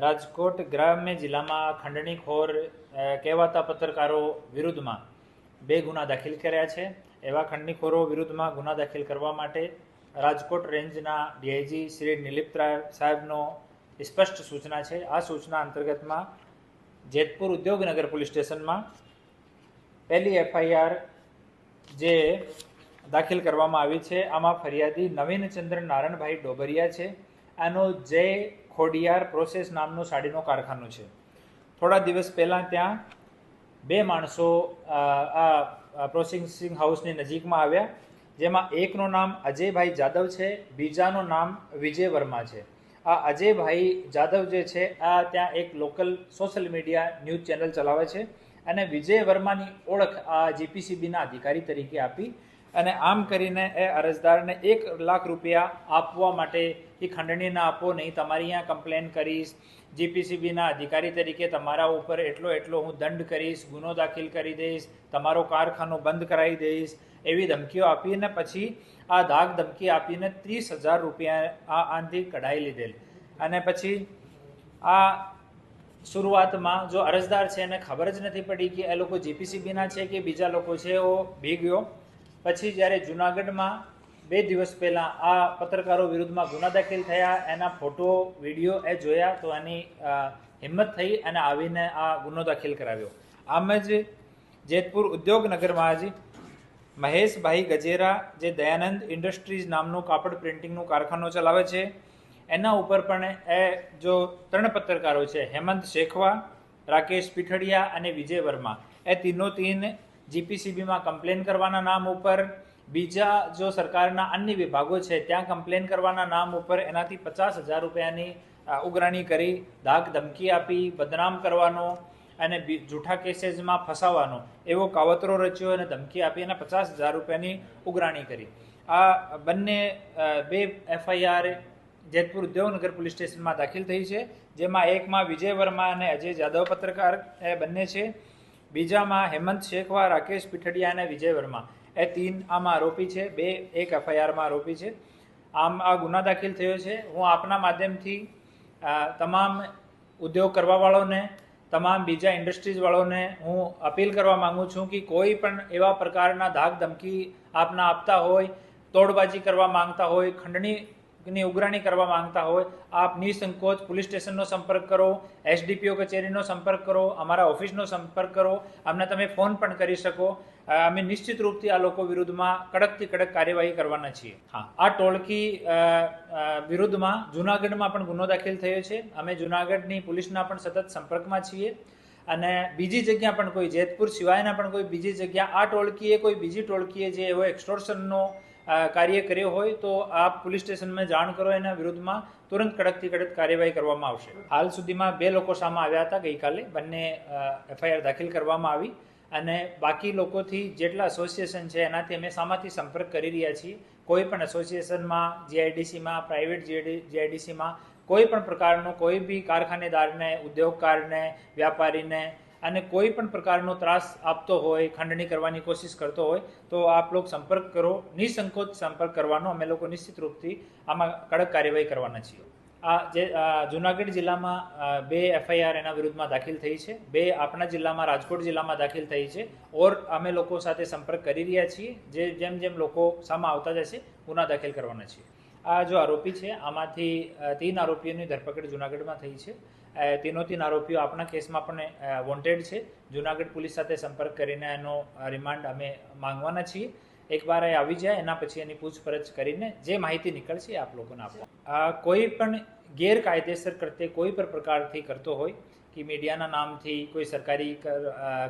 રાજકોટ ગ્રામ્ય જિલ્લામાં ખંડણીખોર કહેવાતા પત્રકારો વિરુદ્ધમાં 2 ગુના દાખલ કર્યા છે। એવા ખંડણીખોરો વિરુદ્ધમાં ગુના દાખલ કરવા માટે રાજકોટ રેન્જના ડીઆઈજી શ્રી નિલિપ્તરાય સાહેબનો સ્પષ્ટ સૂચના છે। આ સૂચના અંતર્ગતમાં જેતપુર ઉદ્યોગનગર પોલીસ સ્ટેશનમાં પહેલી એફઆઈઆર જે દાખલ કરવામાં આવી છે આમાં ફરિયાદી નવીનચંદ્ર નારણભાઈ ડોબરિયા છે। આનો જય ખોડિયાર પ્રોસેસ નામનું સાડીનો કારખાનું છે। થોડા દિવસ પહેલાં ત્યાં 2 માણસો આ પ્રોસેસિંગ હાઉસની નજીકમાં આવ્યા, જેમાં એકનું નામ અજયભાઈ જાદવ છે, બીજાનું નામ વિજય વર્મા છે। આ અજયભાઈ જાદવ જે છે આ ત્યાં એક local social media news channel ચલાવે છે અને વિજય વર્માની ઓળખ આ જીપીસીબીના અધિકારી તરીકે આપી અને આમ કરીને એ અરજદારને 1 લાખ રૂપિયા આપવા માટે કે ખંડણી ના આપો નહીં, તમારી અહીંયા કમ્પ્લેન કરીશ, જીપીસીબીના અધિકારી તરીકે તમારા ઉપર એટલો હું દંડ કરીશ, ગુનો દાખલ કરી દઈશ, તમારો કારખાનો બંધ કરાવી દઈશ, એવી ધમકીઓ આપીને પછી આ ધાક ધમકી આપીને 30,000 રૂપિયા આનાથી કઢાઈ લીધેલ। અને પછી આ શરૂઆતમાં જો અરજદાર છે એને ખબર જ નથી પડી કે એ લોકો જીપીસીબીના છે કે બીજા લોકો છે, એવો ભી ગયો। પછી જ્યારે જૂનાગઢમાં 2 દિવસ પહેલાં આ પત્રકારો વિરુદ્ધમાં ગુના દાખલ થયા, એના ફોટો વિડીયો એ જોયા તો એની હિંમત થઈ અને આવીને આ ગુનો દાખલ કરાવ્યો। આમ જ જેતપુર ઉદ્યોગનગરમાં જ મહેશભાઈ ગજેરા જે દયાનંદ ઇન્ડસ્ટ્રીઝ નામનું કાપડ પ્રિન્ટિંગનું કારખાનું ચલાવે છે, એના ઉપર પણ એ જો 3 પત્રકારો છે, હેમંત શેખવા, રાકેશ પીઠડિયા અને વિજય વર્મા, એ ત્રણે જીપીસીબીમાં કમ્પ્લેન કરવાના નામ ઉપર, બીજા જો સરકારના અન્ય વિભાગો છે ત્યાં કમ્પ્લેન કરવાના નામ ઉપર એનાથી 50,000 રૂપિયાની ઉઘરાણી કરી, ધાક ધમકી આપી, બદનામ કરવાનો અને જૂઠા કેસીસમાં ફસાવાનો એવો કાવતરો રચ્યો અને ધમકી આપી અને 50,000 રૂપિયાની ઉઘરાણી કરી। આ બંને 2 એફઆઈઆર જેતપુર ઉદ્યોગનગર પોલીસ સ્ટેશનમાં દાખલ થઈ છે, જેમાં એકમાં વિજય વર્મા અને અજય જાદવ પત્રકાર એ બંને છે, બીજામાં હેમંત શેખવા, રાકેશ પીઠડિયા અને વિજય વર્મા એ 3 આમાં આરોપી છે, 1 એફઆઈઆરમાં આરોપી છે। આમ આ ગુના દાખલ થયો છે। હું આપના માધ્યમથી તમામ ઉદ્યોગ કરવાવાળોને, તમામ બીજા ઇન્ડસ્ટ્રીઝવાળોને હું અપીલ કરવા માગું છું કે કોઈ પણ એવા પ્રકારના ધાક ધમકી આપના આપતા હોય, તોડબાજી કરવા માંગતા હોય, ખંડણીની ઉઘરાણી કરવા માંગતા હોય, આપ નિસંકોચ પોલીસ સ્ટેશનનો સંપર્ક કરો, એસડીપીઓ કચેરીનો સંપર્ક કરો, અમારા ઓફિસનો સંપર્ક કરો, અમને તમે ફોન પણ કરી શકો। અમે નિશ્ચિત રૂપથી આ લોકો વિરુદ્ધમાં કડકથી કડક કાર્યવાહી કરવાના છીએ। હા, આ ટોળકી વિરુદ્ધમાં જૂનાગઢમાં પણ ગુનો દાખલ થયો છે। અમે જૂનાગઢની પોલીસના પણ સતત સંપર્કમાં છીએ અને બીજી જગ્યા પણ કોઈ જેતપુર સિવાયના પણ કોઈ બીજી જગ્યા આ ટોળકીએ કોઈ બીજી ટોળકીએ જે એવો એક્સટોર્શનનો કાર્ય કર્યો હોય તો આપ પોલીસ સ્ટેશનમાં જાણ કરો, એના વિરુદ્ધમાં તુરંત કડકથી કડક કાર્યવાહી કરવામાં આવશે। હાલ સુધીમાં 2 લોકો સામે આવ્યા હતા, ગઈકાલે બંને એફઆઈઆર દાખલ કરવામાં આવી અને બાકી લોકોથી જેટલા એસોસિએશન છે એનાથી અમે સામાથી સંપર્ક કરી રહ્યા છીએ। કોઈ પણ એસોસિએશનમાં, જીઆઈડીસીમાં, પ્રાઇવેટ જીઆઈડીસીમાં કોઈ પણ પ્રકારનો કોઈ બી કારખાનેદારને, ઉદ્યોગકારને, વ્યાપારીને અને કોઈ પણ પ્રકારનો ત્રાસ આપતો હોય, ખંડણી કરવાની કોશિશ કરતો હોય તો આપ લોકો સંપર્ક કરો, નિસંકોચ સંપર્ક કરવાનો। અમે લોકો નિશ્ચિત રૂપથી આમાં કડક કાર્યવાહી કરવાના છીએ। આ જે જૂનાગઢ જિલ્લામાં 2 એફઆઈઆર એના વિરુદ્ધમાં દાખલ થઈ છે, 2 આપણા જિલ્લામાં રાજકોટ જિલ્લામાં દાખલ થઈ છે ઓર અમે લોકો સાથે સંપર્ક કરી રહ્યા છીએ। જેમ જેમ લોકો સામે આવતા જશે ગુના દાખલ કરવાના છીએ। આ જો આરોપી છે આમાંથી 3 આરોપીઓની ધરપકડ જૂનાગઢમાં થઈ છે। 3 આરોપીઓ આપણા કેસમાં પણ વોન્ટેડ છે। જૂનાગઢ પોલીસ સાથે સંપર્ક કરીને એનો રિમાન્ડ અમે માંગવાના છીએ। એકવાર એ આવી જાય એના પછી એની પૂછપરછ કરીને જે માહિતી નીકળશે એ આપ લોકોને આપવા। કોઈ પણ ગેરકાયદેસર કૃત્ય કોઈ પણ પ્રકારથી કરતો હોય કે મીડિયાના નામથી, કોઈ સરકારી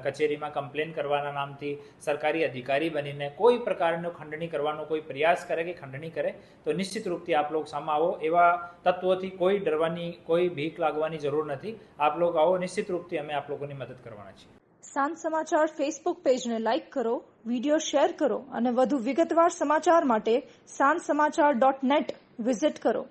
કચેરીમાં કમ્પ્લેન કરવાના નામથી, સરકારી અધિકારી બનીને કોઈ પ્રકારનો ખંડણી કરવાનો કોઈ પ્રયાસ કરે કે ખંડણી કરે તો નિશ્ચિત રૂપથી આપ લોકો સામે આવો। એવા તત્વોથી કોઈ ડરવાની, કોઈ ભીખ લાગવાની જરૂર નથી। આપ લોકો આવો, નિશ્ચિત રૂપથી અમે આપ લોકોની મદદ કરવાના છીએ। સાંજ સમાચાર ફેસબુક પેજને લાઇક કરો, વિડીયો શેર કરો અને વધુ વિગતવાર સમાચાર માટે sanssamachar.net વિઝિટ કરો।